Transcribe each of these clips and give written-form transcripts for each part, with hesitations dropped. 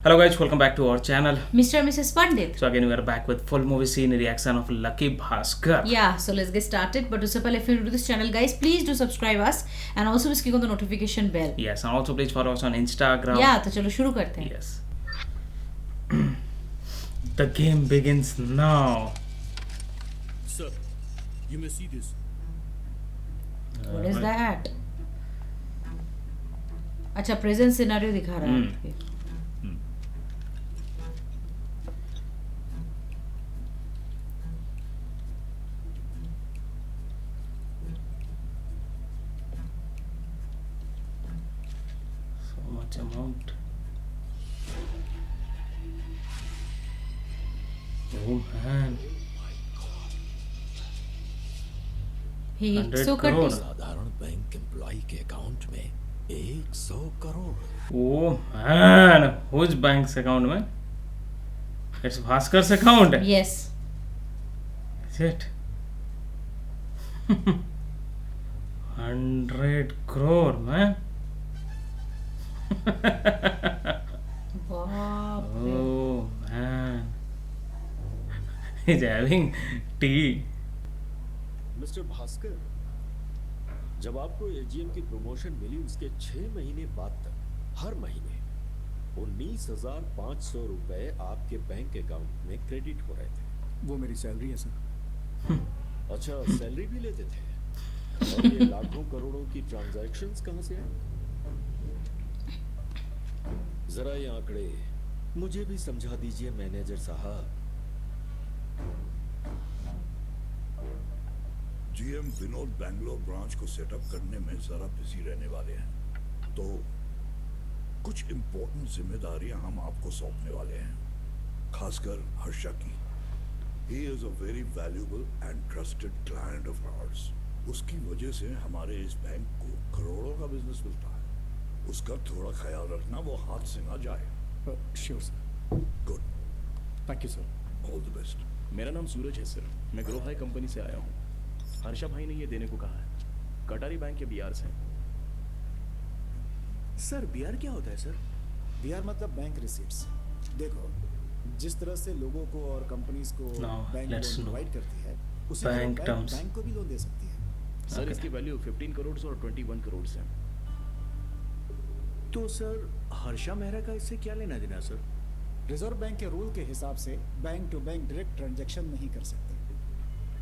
Hello guys, welcome back to our channel. Mr. and Mrs. Pandit. So again we are back with full movie scene reaction of Lucky Bhaskar. Yeah, so let's get started. But उससे पहले if you're new to this channel, guys, please do subscribe us and also please click on the notification bell. Yes, and also please follow us on Instagram. Yeah, तो चलो शुरू करते हैं. Yes. The game begins now. Sir, you may see this. What is that? अच्छा present scenario दिखा रहा है. So much amount. Oh man. He 100 so crore. cut. साधारण बैंक एम्प्लॉय के अकाउंट में 100 crore. Oh man. Whose bank's account में? It's Bhaskar's account. Yes. Is it? 100 crore man. बाप रे. Oh man. He's having tea. Mister Bhaskar, जब आपको AGM की promotion मिली उसके 6 महीने बाद तक हर महीने 19,500 रुपए आपके बैंक अकाउंट में क्रेडिट हो रहे थे. वो मेरी सैलरी है सर. अच्छा, सैलरी भी लेते थे. और ये लाखों करोड़ों की ट्रांजैक्शंस कहां से आए? जरा ये आंकड़े मुझे भी समझा दीजिए मैनेजर साहब. जीएम विनोद बैंगलोर ब्रांच को सेटअप करने में जरा बिजी रहने वाले हैं, तो कुछ इंपॉर्टेंट जिम्मेदारियां हम आपको सौंपने वाले हैं, खासकर हर्षा की. He is a very valuable and trusted client of hours. उसकी वजह से हमारे इस बैंक को करोड़ों का बिजनेस मिलता है. उसका थोड़ा ख्याल रखना, वो हाथ से ना जाए. Sure sir. Good. Thank you sir. All the best. मेरा नाम सूरज है सर. मैं ग्रो हाई कंपनी से आया हूँ. हर्षा भाई ने ये देने को कहा है. कटारी बैंक के बीआर से. सर बीआर क्या होता है सर? बीआर मतलब बैंक रिसीट्स. देखो, जिस तरह से लोगों को और कंपनीज को Now, bank let's loan know. Provide करती है, उसी Bank तरह terms. बैंक को भी लोन दे सकती है. Sir Okay. इसकी वैल्यू 15 करोड़ और 21 करोड़ है. तो सर हर्षा मेहरा का इससे क्या लेना देना सर? रिजर्व बैंक के रूल के हिसाब से bank to bank direct transaction नहीं कर सकते.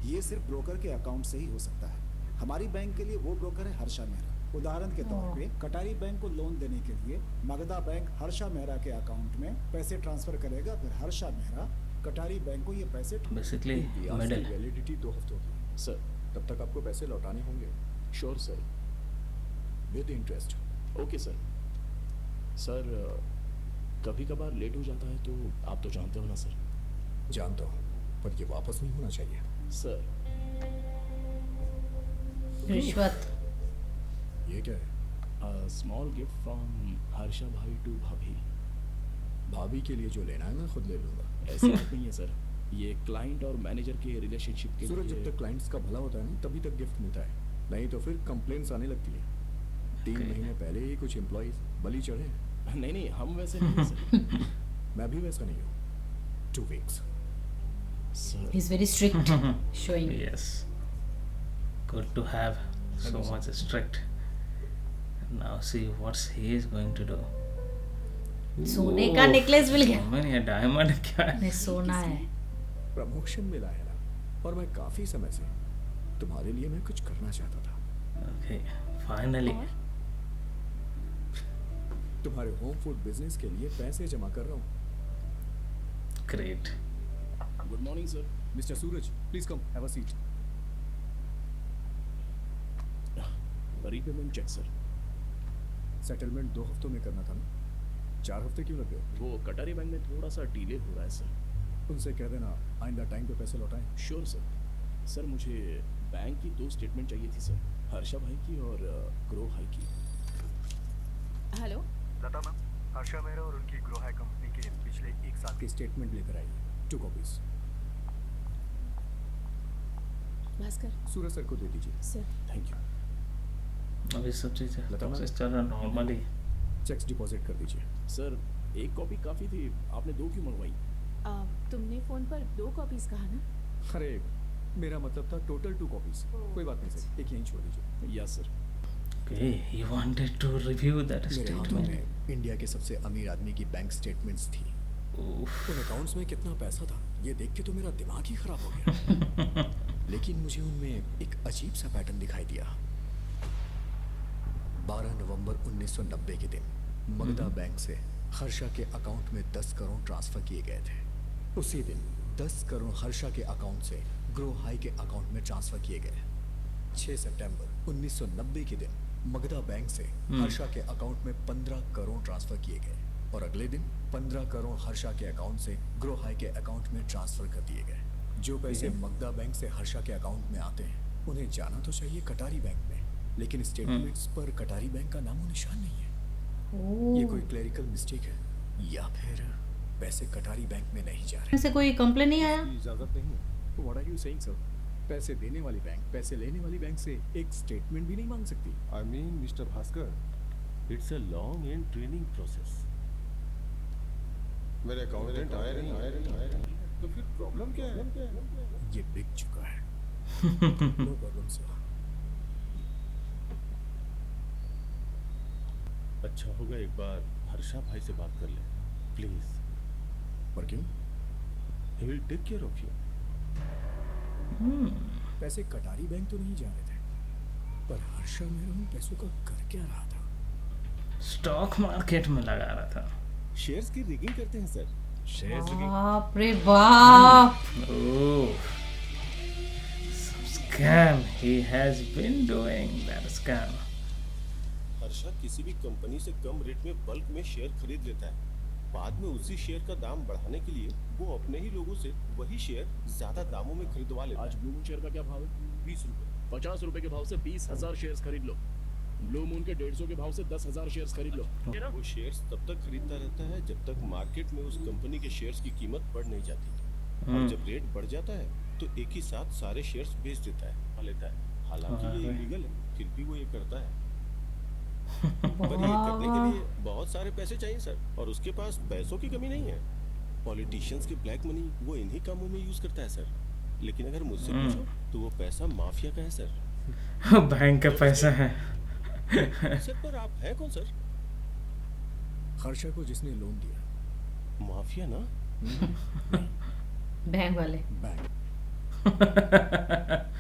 ये सिर्फ ब्रोकर के अकाउंट से ही हो सकता है. हमारी बैंक के लिए वो ब्रोकर है हर्षा मेहरा. उदाहरण के तौर पे कटारी बैंक को लोन देने के लिए मगधा बैंक हर्षा मेहरा के अकाउंट में पैसे ट्रांसफर करेगा, फिर हर्षा मेहरा कटारी बैंक को ये पैसे Basically, middle. वैलिडिटी 2 हफ्तों की. सर तब तक आपको पैसे लौटाने होंगे sure sir. With interest. Okay sir. Sir कभी कभार लेट हो जाता है तो आप तो जानते हो ना सर. जानता हूँ, पर ये वापस नहीं होना चाहिए. सर रिश्वत. ये क्या है? स्मॉल गिफ्ट फ्रॉम हर्षा भाई टू भाभी. भाभी के लिए जो लेना है मैं खुद ले लूंगा. ऐसी बात नहीं है सर. ये क्लाइंट और मैनेजर के रिलेशनशिप के सूरज, जब लिए. तक क्लाइंट्स का भला होता है ना, तभी तक गिफ्ट मिलता है. नहीं तो फिर कंप्लेंट्स आने लगती है. 3 Okay. महीने पहले ही कुछ एम्प्लॉइज बलि चढ़े. नहीं नहीं, हम वैसे नहीं हैं सर. मैं भी वैसा नहीं हूँ. 2 weeks. Sir He's very strict. Showing. Yes. Good to have so much strict. Now see what he is going to do. सोने का नेकलेस मिल गया. मैंने ये डायमंड क्या है? नहीं, सोना है. प्रमोशन मिला है ना, और मैं काफी समय से तुम्हारे लिए मैं कुछ करना चाहता था. Okay, finally. तुम्हारे होम फूड बिजनेस के लिए पैसे जमा कर रहा हूँ. Great. Good morning sir. Mister Suraj, please come, have a seat. Repayment cheque sir. Settlement 2 हफ्तों में करना था ना, 4 हफ्ते क्यों लग गए? वो कटारी बैंक में थोड़ा सा डिले हो रहा है सर. उनसे कह देना आइंदा टाइम पे पैसे लौटाएं. Sure sir. सर मुझे बैंक की 2 स्टेटमेंट चाहिए थी सर. हर्षा भाई की और ग्रो हाई की. हेलो. लता मैम, हर्षा मेहरा और उनकी ग्रो हाई कंपनी के पिछले 1 साल की स्टेटमेंट लेकर आइए. 2 कॉपीज. भास्कर सूरज सर को दे दीजिए. सर. Thank you. अभी सब चीज़ें लता मैम? प्रोसेस चल रहा नॉर्मली. चेक्स डिपॉजिट कर दीजिए. सर एक कॉपी काफी थी, आपने 2 क्यों मंगवाई? तुमने फोन पर 2 कॉपीज कहा ना? अरे मेरा मतलब था टोटल 2 कॉपीज। कोई बात नहीं सर, एक यहीं छोड़ दीजिए। Yes sir. Okay, he wanted to review that मेरे हाथों statement. में इंडिया के सबसे अमीर आदमी की बैंक स्टेटमेंट्स थी। Oof. उन अकाउंट्स में कितना पैसा था ये देख के तो मेरा दिमाग ही खराब हो गया। लेकिन मुझे उनमें एक अजीब सा पैटर्न दिखाई दिया। 12 नवंबर 1990 के दिन मगधा बैंक से हर्षा के अकाउंट में 10 करोड़ ट्रांसफर किए गए थे। उसी दिन 10 करोड़ हर्षा के अकाउंट से ग्रो हाई के अकाउंट में ट्रांसफर किए गए। 6 सितंबर 1990 के दिन मगधा बैंक से हर्षा के अकाउंट में 15 करोड़ ट्रांसफर किए गए और अगले दिन 15 करोड़ हर्षा के अकाउंट से ग्रो हाई के अकाउंट में ट्रांसफर कर दिए गए। जो पैसे मगधा बैंक से हर्षा के अकाउंट में आते हैं उन्हें जाना तो चाहिए कटारी बैंक में, लेकिन स्टेटमेंट्स पर कटारी बैंक का नामो निशान नहीं है। ये कोई क्लेरिकल मिस्टेक है या फिर पैसे कटारी बैंक में नहीं जा रहे? से कोई कंप्लेन नहीं आया? इजाजत नहीं है। What are you saying sir? पैसे देने वाली बैंक पैसे लेने वाली बैंक से एक स्टेटमेंट भी नहीं मांग सकती। I mean, Mr. Bhaskar, it's a long and training process. मेरे अकाउंटेंट आए नहीं, तो फिर प्रॉब्लम क्या है? ये बिक चुका है। No problem sir. अच्छा होगा एक बार हर्षा भाई से बात कर ले, प्लीज। पर क्यों? He will take care of you. पैसे कटारी बैंक तो नहीं जा रहे थे, पर हर्षा मेरा उन पैसों का कर क्या रहा था? स्टॉक मार्केट में लगा रहा था। शेयर्स की रिगिंग करते हैं सर। Shares rigging? बाप रे बाप। Oh, some scam. He has been doing that scam. Harsha किसी भी कंपनी से कम रेट में बल्क में शेयर खरीद लेता है, बाद में उसी शेयर का दाम बढ़ाने के लिए वो अपने ही लोगों से वही शेयर ज्यादा दामों में खरीदवा लेता है। आज ब्लू मून शेयर का क्या भाव है? 20 रुपए। 50 रुपए के भाव से 20,000 शेयर्स खरीद लो। ब्लू मून के 150 के भाव से 10,000 शेयर्स खरीद लो। वो शेयर्स तब तक खरीदता रहता है जब तक मार्केट में उस कंपनी के शेयर्स की कीमत बढ़ नहीं जाती, और जब रेट बढ़ जाता है तो एक ही साथ सारे शेयर्स बेच देता है। हालांकि ये इलीगल है, फिर भी वो ये करता है। पर ये करने के लिए बहुत सारे पैसे चाहिए सर, और उसके पास पैसों की कमी नहीं है। पॉलिटिशियंस के ब्लैक मनी वो इन्हीं कामों में यूज करता है सर। लेकिन अगर मुझसे पूछो तो वो पैसा माफिया का है सर। बैंक का पैसा है। सर पर आप हैं कौन सर? हर्षा को जिसने लोन दिया। माफिया ना? बैंक वाले। बैंक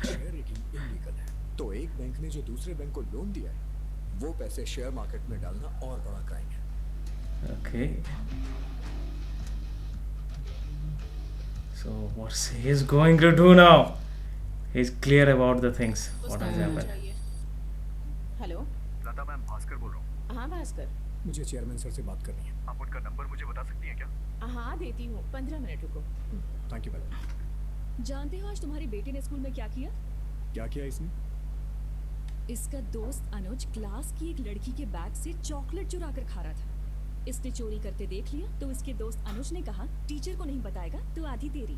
शेयर रेटिंग इलीगल है, तो एक बैंक ने जो दूसरे बैंक को लोन दिया है वो पैसे शेयर मार्केट में डालना और बड़ा क्राइम है। Okay. So what's he going to do now? He's clear about the things. What has happened? Hello, Lata ma'am, Bhaskar बोल रहा हूँ। हाँ भास्कर। मुझे चेयरमैन सर से बात करनी है। आप उनका नंबर मुझे बता सकती हैं क्या? हाँ देती हूँ, 15 मिनट रुको। Thank you madam. जानते हो आज तुम्हारी बेटी ने स्कूल में क्या किया? क्या किया इसने? इसका दोस्त अनुज क्लास की एक लड़की के बैग से चॉकलेट चुरा कर खा रहा था। इसने चोरी करते देख लिया तो इसके दोस्त अनुज ने कहा टीचर को नहीं बताएगा तो आधी तेरी।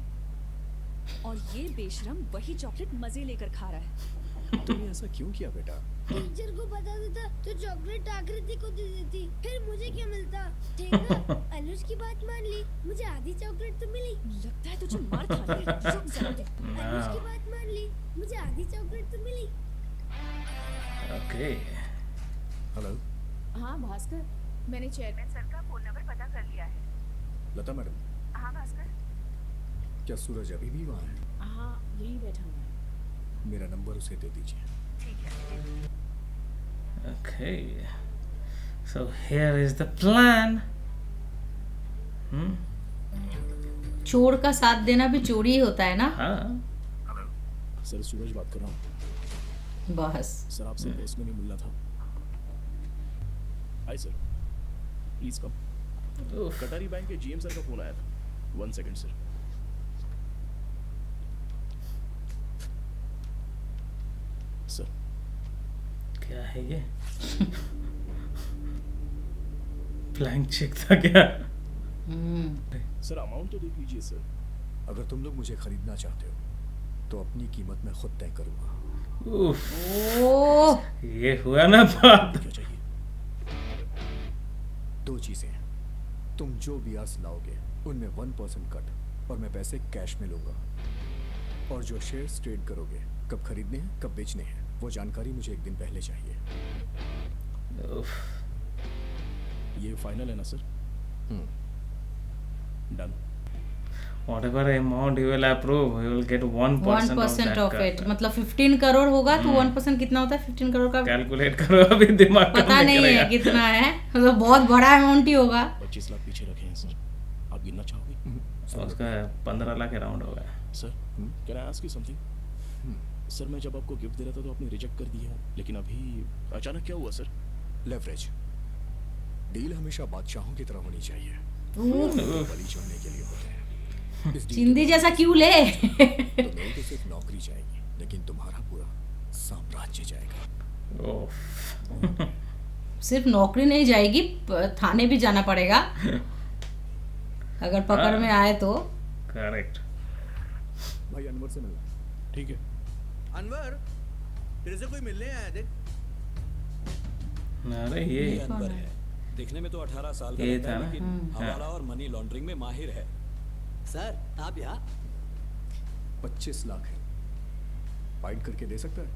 और ये बेशरम वही चॉकलेट मजे लेकर खा रहा है। तुमने ऐसा क्यों किया बेटा? टीचर को बता देता तो चॉकलेट आकृति को दे देती, फिर मुझे क्या मिलता? ठीक ना? अनुज की बात मान ली, मुझे आधी चॉकलेट तो मिली। लगता है तुझे मार खानी है। रुक जरा दे। अनुज की बात मान ली, मुझे आधी चॉकलेट तो मिली। Okay. हेलो। हाँ भास्कर, मैंने चेयरमैन सर का फोन नंबर पता कर लिया है। लता मैडम। हाँ भास्कर। क्या सूरज अभी भी वहाँ है? हाँ यहीं बैठा हुआ है। मेरा नंबर उसे दे दीजिए। ठीक है। Okay. So here is the plan. चोर का साथ देना भी चोरी ही होता है ना? हाँ। सर सूरज बात कर रहा हूँ। बस सर आपसे पर्सनली मिलना था। Hi sir, please come. कटारी बैंक के जीएम सर का फोन आया था। 1 सेकंड सर। सर क्या है ये? ब्लैंक चेक था क्या? सर अमाउंट तो देख लीजिए सर। अगर तुम लोग मुझे खरीदना चाहते हो तो अपनी कीमत मैं खुद तय करूंगा। ये हुआ ना बात। क्या चाहिए? 2 चीजें। तुम जो BRs लाओगे उनमें 1% कट और मैं पैसे कैश में लूंगा। और जो शेयर्स ट्रेड करोगे, कब खरीदने हैं कब बेचने हैं, वो जानकारी मुझे एक दिन पहले चाहिए। ये फाइनल है ना sir? Done. Whatever amount you will approve, you will get 1% of it। मतलब 15 करोड़ होगा तो 1% कितना होता है? 15 करोड़ का कैलकुलेट करो, अभी दिमाग पता नहीं है कितना है, मतलब बहुत बड़ा अमाउंट ही होगा। 25 लाख पीछे रखे हैं सर, आप गिनना चाहोगे? उसका 15 लाख अराउंड होगा। Sir can I ask you something? Sir मैं जब आपको गिफ्ट दे रहा था तो आपने रिजेक्ट कर दिया, लेकिन अभी अचानक क्या हुआ सर? लेवरेज। डील हमेशा बादशाहों की तरह होनी चाहिए, बलि चढ़ने के लिए होते हैं। चिंदी जैसा क्यों ले? तो मेरी तो सिर्फ नौकरी जाएगी, लेकिन तुम्हारा पूरा साम्राज्य जाएगा। सिर्फ नौकरी नहीं जाएगी, थाने भी जाना पड़ेगा अगर पकड़ में आए तो। करेक्ट। भाई अनवर से मिलना। ठीक है। अनवर, तेरे से कोई मिलने आया देख। अरे ये अनवर है, दिखने में तो 18 साल का ये लगता है, था ना? लेकिन हवाला और मनी लॉन्ड्रिंग में माहिर है। सर आप यहाँ 25 लाख है, फाइट करके दे सकता है?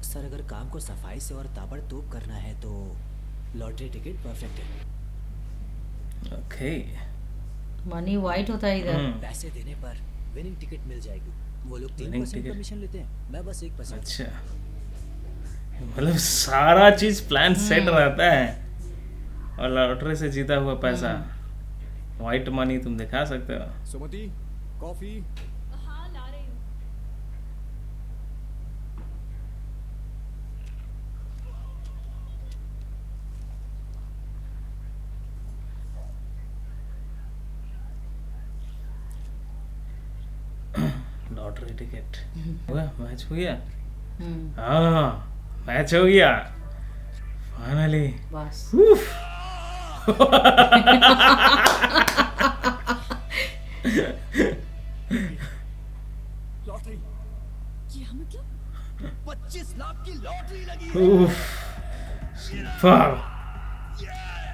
सर अगर काम को सफाई से और ताबड़तोड़ करना है तो लॉटरी टिकट परफेक्ट है। ओके। मनी वाइट होता है इधर। पैसे देने पर विनिंग टिकट मिल जाएगी। वो लोग 3% कमीशन लेते हैं, मैं बस 1%। अच्छा, मतलब सारा चीज प्लान सेट रहता है और लॉटरी से जीता हुआ पैसा, व्हाइट मनी तुम दिखा सकते हो। सुमति, कॉफी। हाँ ला रही हूँ। लॉटरी टिकट हुआ, मैच हो गया। हाँ मैच हो गया फाइनली। बस लॉटरी, क्या मतलब? 25 लाख की लॉटरी लगी।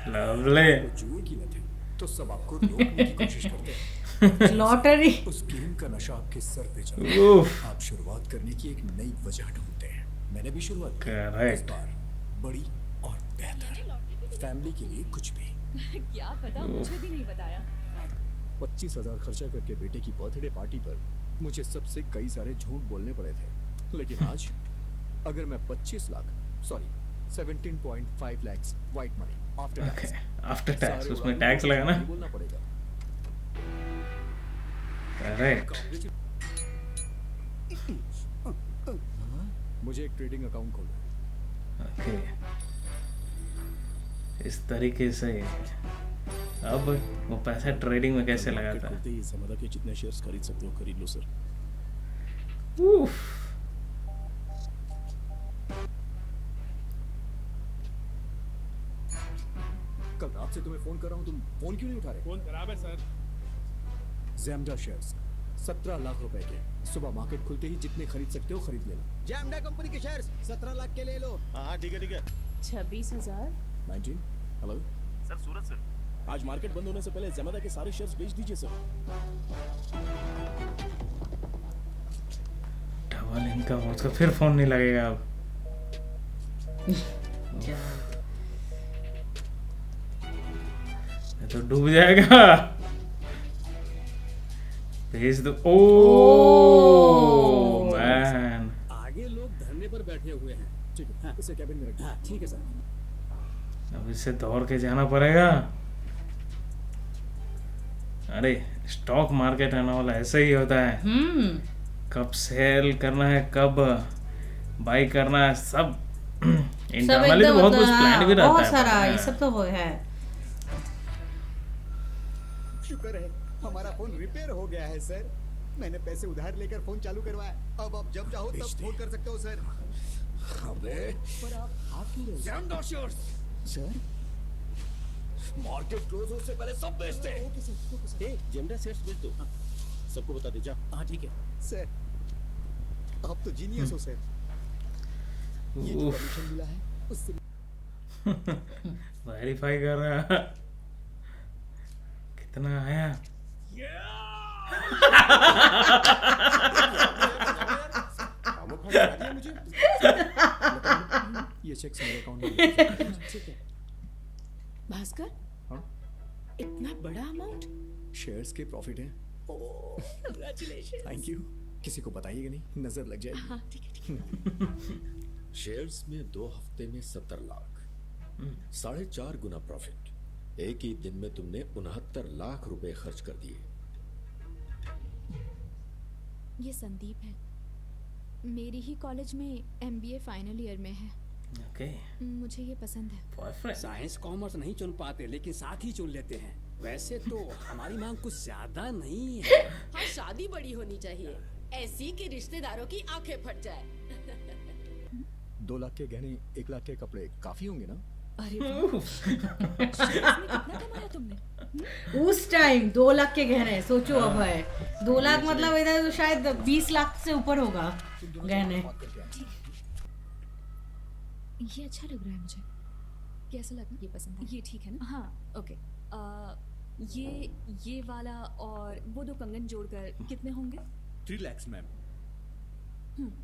लवली। जुए की लत है तो सब आपको रोकने की कोशिश करते हैं। लॉटरी उस गेम का नशा आपके सर पे चढ़ा है। आप शुरुआत करने की एक नई वजह ढूंढते हैं। मैंने भी शुरुआत की, इस बार बड़ी और बेहतर, फैमिली के लिए कुछ भी। क्या पता, मुझे भी नहीं बताया। 25,000 खर्चा करके बेटे की बर्थडे पार्टी पर मुझे सबसे कई सारे झूठ बोलने पड़े थे, लेकिन आज अगर मैं 25 lakh, sorry 17.5 lakh white money after tax, उसमें टैक्स लगा ना, बोलना पड़ेगा। करेक्ट। मुझे एक ट्रेडिंग अकाउंट खोलना है। ओके, इस तरीके से अब वो पैसा ट्रेडिंग में कैसे लगाता है? ही ज़मादा के जितने शेयर्स खरीद सकते हो खरीद लो सर। कल रात से तुम्हें फोन कर रहा हूँ, तुम फोन क्यों नहीं उठा रहे? फोन खराब है सर। ज़ैमडा शेयर्स 17 लाख रुपए के, सुबह मार्केट खुलते ही जितने खरीद सकते हो खरीद लेना। जैमडा कंपनी के शेयर्स 17 लाख के ले लो। हाँ ठीक है ठीक है। 26,000। 19। हेलो सर, सूरज सर, आज मार्केट बंद होने से पहले ज़मादा के सारे शेयर्स बेच दीजिए सर। डबल इनकम, उसका फिर फोन नहीं लगेगा अब। तो डूब जाएगा। भेज दो। ओ मैन, आगे लोग धरने पर बैठे हुए हैं। ठीक है, इसे कैबिन में रखिए। हाँ ठीक है सर। अब इसे दौड़ के जाना पड़ेगा। अरे स्टॉक मार्केट आने वाला ऐसे ही होता है। कब सेल करना है, कब बाई करना है, सब इंटरनली तो बहुत कुछ प्लान भी रहता है। बहुत सारा ये सब तो वो है। शुक्र है हमारा फोन रिपेयर हो गया है सर। मैंने पैसे उधार लेकर फोन चालू करवाया। अब आप जब चाहो तब फोन कर सकते हो सर। अबे पर आप क्यों रहे? ज़ैमडा शेयर्स सर मार्केट क्लोज होने से पहले सब बेचते हैं। Okay sir. ए ज़ैमडा शेयर्स बेच दो, सबको बता दे जा। हाँ ठीक है सर, आप तो जीनियस हो सर। ये जो कमीशन मिला है उससे वेरीफाई कर रहा है। इतना आया। ये चेक मेरे अकाउंट में। भास्कर, हाँ? इतना बड़ा अमाउंट? शेयर्स के प्रॉफिट हैं। Congratulations. Thank you. किसी को बताइएगा नहीं, नजर लग जाएगी। हाँ, ठीक है, ठीक है। शेयर्स में 2 हफ्ते में 70 लाख, 4.5 गुना प्रॉफिट। एक ही दिन में तुमने 69 लाख रुपए खर्च कर दिए। ये संदीप है, मेरी ही कॉलेज में MBA फाइनल ईयर में है। ओके, मुझे ये पसंद है। साइंस कॉमर्स नहीं चुन पाते, लेकिन साथ ही चुन लेते हैं। वैसे तो हमारी मांग कुछ ज्यादा नहीं है। हाँ, शादी बड़ी होनी चाहिए, ऐसी कि रिश्तेदारों की आंखें फट जाए। 2 लाख के गहने, 1 लाख के कपड़े काफी होंगे ना? अरे कितना कमाया तुमने? उस टाइम 2 लाख के गहने, सोचो अब है 2 लाख मतलब इधर तो शायद 20 लाख से ऊपर होगा गहने। ये अच्छा लग रहा है मुझे। कैसा लगा? ये पसंद है? ये ठीक है ना? हाँ, ओके। ये वाला और वो 2 कंगन जोड़कर कितने होंगे? 3 lakhs मैम।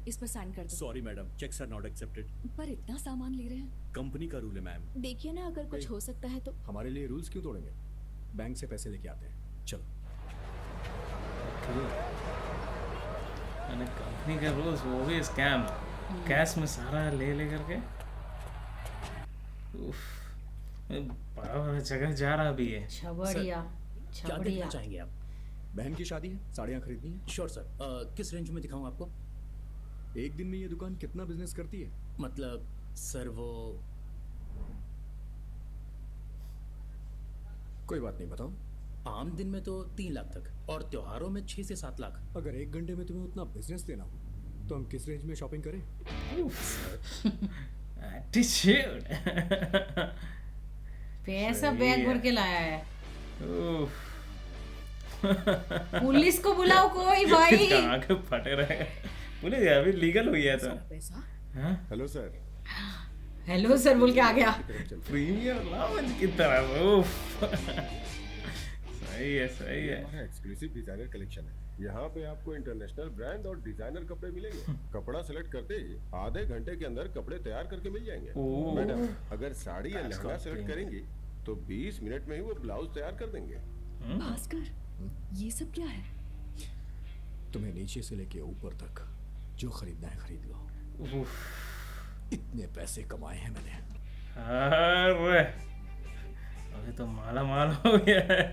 इस पर साइन कर दो। Sorry madam, cheques are not accepted. पर इतना सामान ले रहे हैं। कंपनी का रूल है मैम। देखिए ना, अगर कुछ हो सकता है तो। हमारे लिए रूल्स क्यों तोड़ेंगे? बैंक से पैसे लेके आते हैं, चलो। कंपनी का रूल्स, वो भी स्कैम, कैश में सारा ले करके। बड़ा जगह जा रहा भी है। छबड़िया, क्या देखना चाहेंगे आप? बहन की शादी है, साड़ियाँ खरीदनी है। Sure sir. किस रेंज में दिखाऊं आपको? एक दिन में ये दुकान कितना बिजनेस करती है? मतलब सर वो कोई बात नहीं, बताओ। आम दिन में तो 3 लाख तक, और त्योहारों में 6 से 7 लाख। अगर 1 घंटे में तुम्हें उतना बिजनेस देना हो तो हम किस रेंज में शॉपिंग करें? पैसा बैग भर के लाया है। पुलिस को बुलाओ कोई भाई। आगे फटे रहे पुलिस, अभी लीगल हुई है तो। Hello sir. हेलो सर बोल के आ गया। प्रीमियर लाउंज की तरह। सही है, सही है। हमारा एक्सक्लूसिव डिजाइनर कलेक्शन है। यहाँ पे आपको इंटरनेशनल ब्रांड और डिजाइनर कपड़े मिलेंगे। कपड़ा सेलेक्ट करते ही आधे घंटे के अंदर कपड़े तैयार करके मिल जाएंगे। मैडम, अगर साड़ी या लहंगा सेलेक्ट करेंगी तो 20 मिनट में ही वो ब्लाउज तैयार कर देंगे। भास्कर, ये सब क्या है? तुम्हें नीचे से लेके ऊपर तक जो खरीदना है खरीद लो। इतने पैसे कमाए हैं मैंने। अरे अभी तो माला माल हो गया है।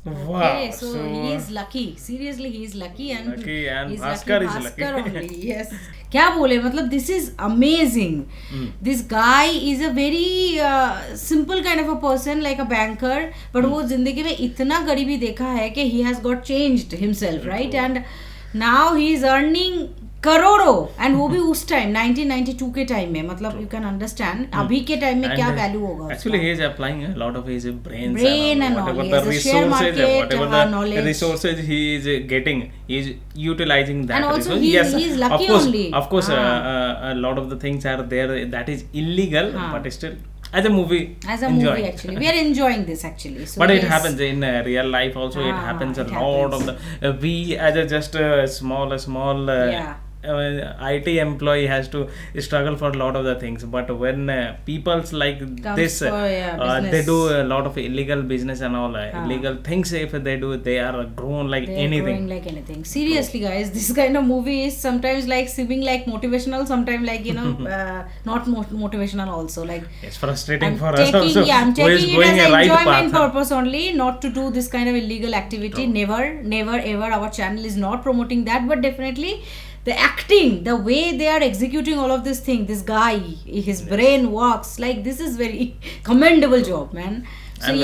Okay, so he is lucky. Seriously, he is lucky and Bhaskar is lucky. Only. Yes. क्या बोले, मतलब this is amazing. This guy is a very simple kind of a person, like a banker, but वो जिंदगी में इतना गरीबी देखा है कि he has got changed himself, right? And now he is earning करोड़ों, एंड वो भी उस टाइम 1992 के टाइम में, मतलब यू कैन अंडरस्टैंड अभी के टाइम में क्या वैल्यू होगा। Actually he is applying a lot of his brain and whatever the resources he is getting, he is utilizing that. And also yes, he is lucky only. Of course, a lot of the things are there that is illegal, but still as a movie actually we are enjoying this actually. So but yes. It happens in real life also. It happens a lot of the we as a just a small IT employee has to struggle for a lot of the things, but when people's like this they do a lot of illegal business and all illegal things, if they do, they are grown like anything. Seriously guys, this kind of movie is sometimes like seeming like motivational, sometimes like not motivational also, like it's frustrating for us also. I'm taking it as an enjoyment path. Purpose only, not to do this kind of illegal activity. Never ever our channel is not promoting that, but definitely the acting, the way they are executing all of this thing, this guy, his brain works, like this is very commendable job, man. So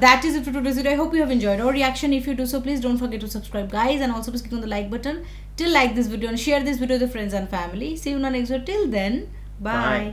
that is it for today's video. I hope you have enjoyed our reaction. If you do so, please don't forget to subscribe guys, and also please click on the like button to like this video and share this video with your friends and family. See you in the next video. Till then, bye.